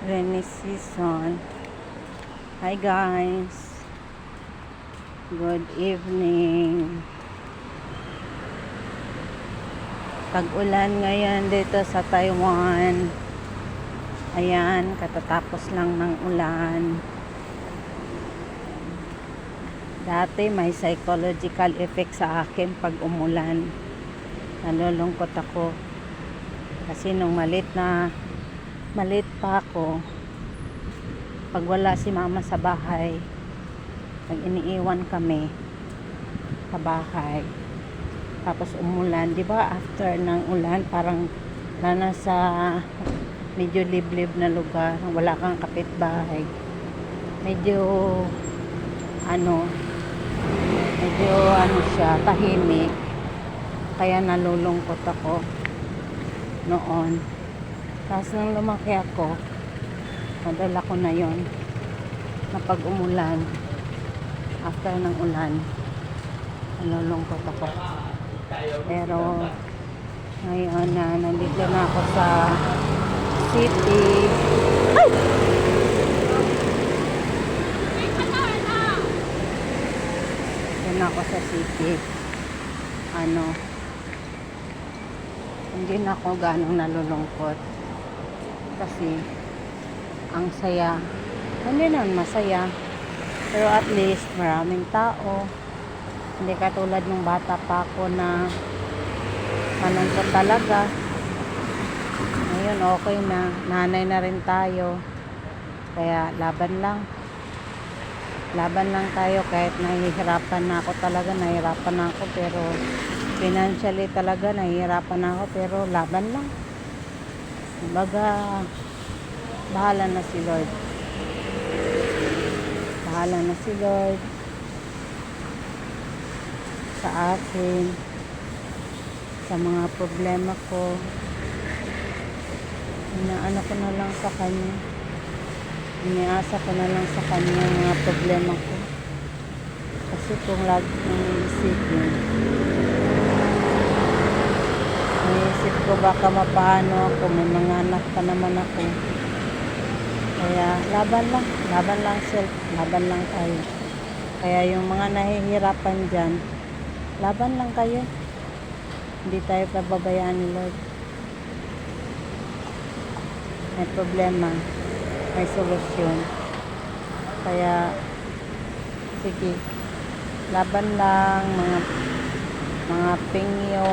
Rainy season. Hi guys, good evening. Tag-ulan ngayon dito sa Taiwan. Ayan, katatapos lang ng ulan. Dati may psychological effect sa akin pag umulan. Nalulungkot ako kasi nung malit pa ako, pag wala si mama sa bahay, pag iniiwan kami sa bahay, tapos umulan, di ba after ng ulan parang nasa medyo liblib na lugar, wala kang kapitbahay, medyo ano siya, tahimik. Kaya nalulungkot ako noon. Tapos nung lumaki ako, nadala ko na yon na pag umulan, after ng ulan, nalulungkot ako. Pero ngayon na nandito na ako sa city. Ay! Nandito na ako sa city. Hindi na ako ganong nalulungkot. Kasi ang saya, hindi naman masaya, pero at least maraming tao, hindi katulad ng bata pa ako na malungkot talaga. Ngayon okay na, nanay na rin tayo, kaya laban lang tayo. Kahit nahihirapan na ako, pero financially talaga nahihirapan na ako, pero laban lang. Kumbaga, bahala na si Lord. Sa akin, sa mga problema ko. Inaano ko na lang sa Kanya. Iniasa ko na lang sa Kanya ang mga problema ko. Kasi kung lagi nang iisip ko baka mapaano ako, may mga anak pa naman ako. Kaya laban lang tayo. Kaya yung mga nahihirapan dyan, laban lang kayo. Hindi tayo pababayaan ni Lord. May problema, may solusyon. Kaya sige, laban lang mga pingyo,